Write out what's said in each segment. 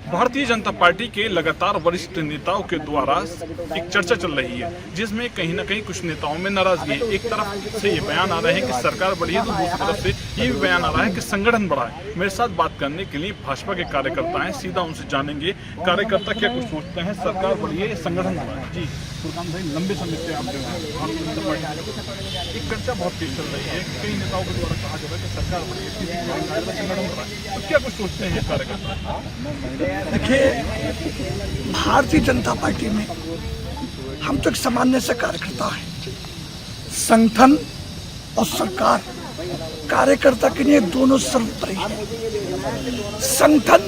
Bharatiya Janata party के लगातार वरिष्ठ नेताओं के द्वारा एक चर्चा चल रही है, जिसमें कहीं ना कहीं कुछ नेताओं में नाराजगी है। एक तरफ से ये बयान आ रहे हैं कि सरकार बढ़ी है, तो दूसरी तरफ से ये भी बयान आ रहा है कि संगठन बढ़ा है। मेरे साथ बात करने के लिए भाजपा के कार्यकर्ता हैं, सीधा उनसे जानेंगे कार्यकर्ता क्या कुछ सोचते हैं। सरकार बढ़ी है, संगठन बढ़ा है। जी सुरकांत भाई, लंबे समय से आप जो है भारतीय जनता पार्टी एक चर्चा बहुत तेज चल रही है, कई नेताओं के द्वारा कहा जा रहा है कि सरकार बढ़ी है, संगठन बढ़ा है, तो क्या कुछ सोचते हैं कार्यकर्ता? देखिए, भारतीय जनता पार्टी में हम तो एक सामान्य से कार्यकर्ता हैं। संगठन और सरकार कार्यकर्ता के लिए दोनों सर्वोपरि है। संगठन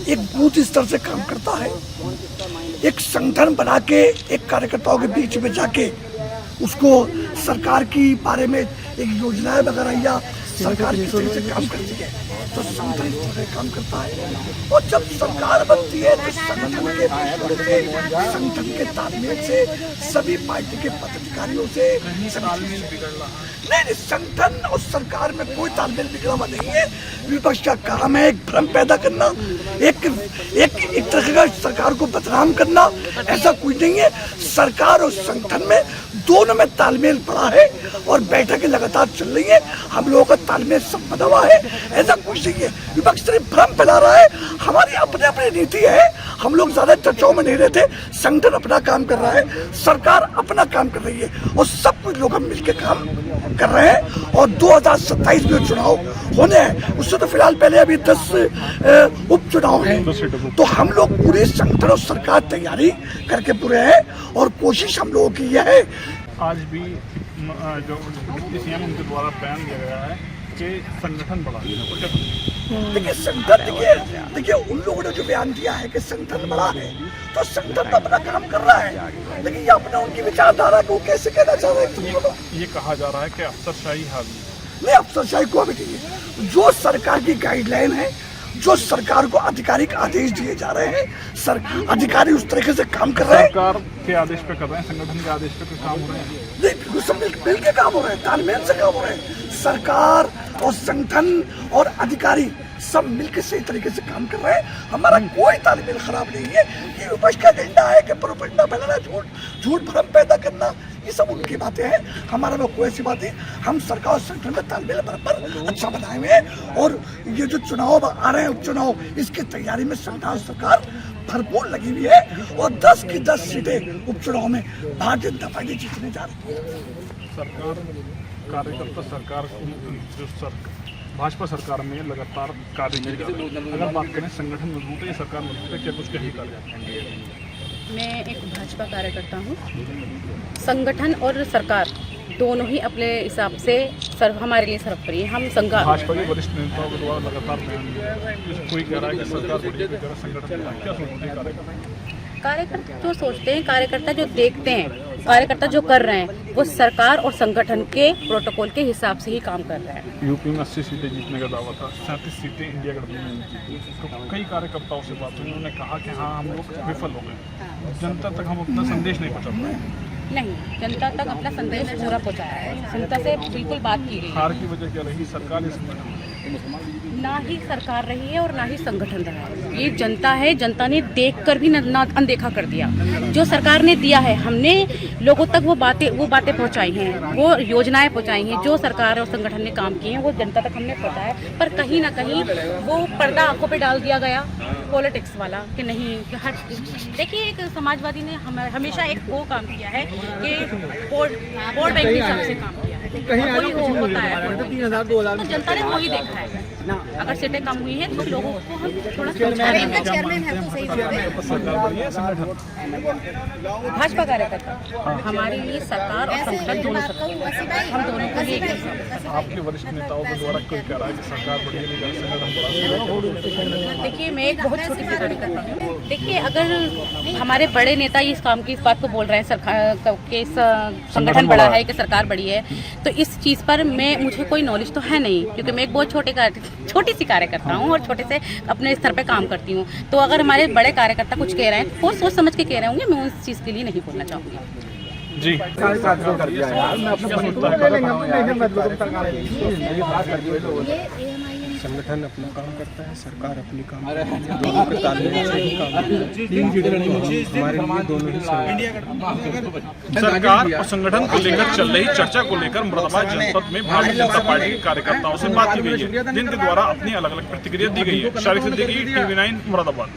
एक बूथ स्तर से काम करता है। एक संगठन बना के एक कार्यकर्ताओं के बीच में जाके उसको सरकार की बारे में एक योजनाएं वगैरह या सरकार किस तरह से काम करती है तो संगठन इस तरह से काम करता है। और जब सरकार बनती है तो संगठन के तालमेल से सभी पार्टी के पदाधिकारियों से नहीं, संगठन और सरकार में कोई तालमेल बिगड़ा हुआ नहीं है। विपक्ष का काम है एक भ्रम पैदा करना, एक तरह का सरकार को बदनाम करना, ऐसा कुछ नहीं है। सरकार और संगठन में दोनों में तालमेल पड़ा है और बैठकें लगातार चल रही है। हम लोगों का तालमेल सब बना हुआ है, ऐसा कुछ नहीं है। विपक्ष सिर्फ भ्रम फैला रहा है। हमारी अपनी अपनी नीति है, हम लोग ज्यादा चर्चाओं में नहीं रहते। संगठन अपना काम कर रहा है, सरकार अपना काम कर रही है और सब कुछ लोग हम मिलकर काम कर रहे हैं। और 2027 में चुनाव होने हैं, उससे तो फिलहाल पहले अभी 10 उपचुनाव हैं। तो हम लोग पूरी संगठन और सरकार तैयारी करके पूरे हैं और कोशिश हम लोगों की यह है। आज भी जो डिप्टी सीएम उनके द्वारा बयान दिया गया है कि संगठन बढ़ा है। देखिए संगठन, देखिए उन लोगों ने जो बयान दिया है कि संगठन बड़ा है तो संगठन तो अपना काम कर रहा है, लेकिन ये अपना उनकी विचारधारा को कैसे कहना चाह रहे हैं। ये कहा जा रहा है कि अफसरशाही हावी नहीं, अफसरशाही को भी नहीं है। जो सरकार की गाइडलाइन है, जो सरकार को आधिकारिक आदेश दिए जा रहे हैं, अधिकारी उस तरीके से काम कर रहे हैं। सरकार के आदेश पे कर रहे हैं, संगठन के आदेश पे काम हो रहे हैं। नहीं, बिल्कुल सब मिल के काम हो रहे हैं, तालमेल से काम हो रहे हैं। सरकार और संगठन और अधिकारी सब मिलकर सही तरीके से काम कर रहे हैं। हमारा कोई तालमेल खराब नहीं है। ये विपक्ष का एजेंडा है कि प्रोपेगेंडा फैलाना, झूठ भ्रम पैदा करना, ये सब उनकी बातें हैं। हमारा में कोई ऐसी बात नहीं। हम सरकार और संगठन में तालमेल बराबर अच्छा बनाए हुए हैं और ये जो चुनाव आ रहे हैं उपचुनाव, इसकी तैयारी में सरकार भरपूर लगी हुई है और 10 की 10 सीटें उपचुनाव में भारतीय जनता पार्टी जीतने जा रही है। सरकार कार्यकर्ता सरकार जो भाजपा सरकार में लगातार कार्य किए जा रहे हैं। अगर बात करें संगठन मजबूत है, सरकार मजबूत है, क्या कुछ कहीं कार्य? मैं एक भाजपा कार्यकर्ता हूँ। संगठन और सरकार दोनों ही अपने हिसाब से हमारे लिए सर्वोपरि है। हम भाजपा के वरिष्ठ नेताओं के द्वारा लगातार बयान दिया है, कोई कह रहा है कि सरकार बढ़ी है, कोई कह रहा है संगठन बढ़ा है। क्या सोचते हैं कार्यकर्ता जो सोचते हैं, कार्यकर्ता जो देखते हैं, कार्यकर्ता जो कर रहे हैं, वो सरकार और संगठन के प्रोटोकॉल के हिसाब से ही काम कर रहे हैं। यूपी में 80 सीटें जीतने का दावा था, 37 सीटें इंडिया गठबंधन ने जीती। तो कई कार्यकर्ताओं से बात हुई, उन्होंने कहा कि हाँ हम लोग विफल हो गए, जनता तक हम अपना संदेश नहीं पहुँचा पाए। नहीं, जनता तक अपना संदेश पूरा पहुँचाया है, जनता से बिल्कुल बात की गई। हार की वजह क्या रही? सरकार ना ही सरकार रही है और ना ही संगठन रहा है। ये जनता है, जनता ने देखकर भी ना अनदेखा कर दिया। जो सरकार ने दिया है, हमने लोगों तक वो बातें पहुंचाई हैं, वो योजनाएं पहुंचाई हैं। जो सरकार और संगठन ने काम किए हैं वो जनता तक हमने पहुंचाया है। पर कहीं ना कहीं वो पर्दा आंखों पे डाल दिया गया पॉलिटिक्स वाला कि नहीं कि हर देखिए, एक समाजवादी ने हमेशा एक वो काम किया है कि वोट बैंक के हिसाब से काम किया है। वही होता है, तो जनता ने वही देखा है। अगर सीटें कम हुई हैं तो लोगों को हम थोड़ा चेयरमैन है तो सही भाजपा कार्यकर्ता हमारे लिए सरकार और संगठन दोनों हम दोनों को लिए आपके वरिष्ठ नेताओं के द्वारा कोई कह रहा है कि सरकार बढ़ी है, संगठन बढ़ा। देखिए, मैं एक बहुत छोटी सी कार्यकर्ता हूँ। देखिए, अगर हमारे बड़े नेता इस बात को बोल रहे हैं सरकार के संगठन बड़ा है कि सरकार बड़ी है, तो इस चीज़ पर मुझे कोई नॉलेज तो है नहीं, क्योंकि मैं एक बहुत छोटी सी कार्यकर्ता हूँ और छोटे से अपने स्तर पे काम करती हूँ। तो अगर हमारे बड़े कार्यकर्ता कुछ कह रहे हैं, वो सोच समझ के कह रहे होंगे, मैं उस चीज़ के लिए नहीं बोलना चाहूँगी। जी संगठन अपना काम करता है, सरकार अपनी काम करती है, दोनों के तालमेल से ही काम होता है। हमारे लिए दोनों ही सरकार और संगठन को लेकर चल रही चर्चा को लेकर मुरादाबाद जनपद में भारतीय जनता पार्टी के कार्यकर्ताओं से बात की गई है, जिनके द्वारा अपनी अलग अलग प्रतिक्रिया दी गई है। शारिक सिद्दीकी, TV9 मुरादाबाद।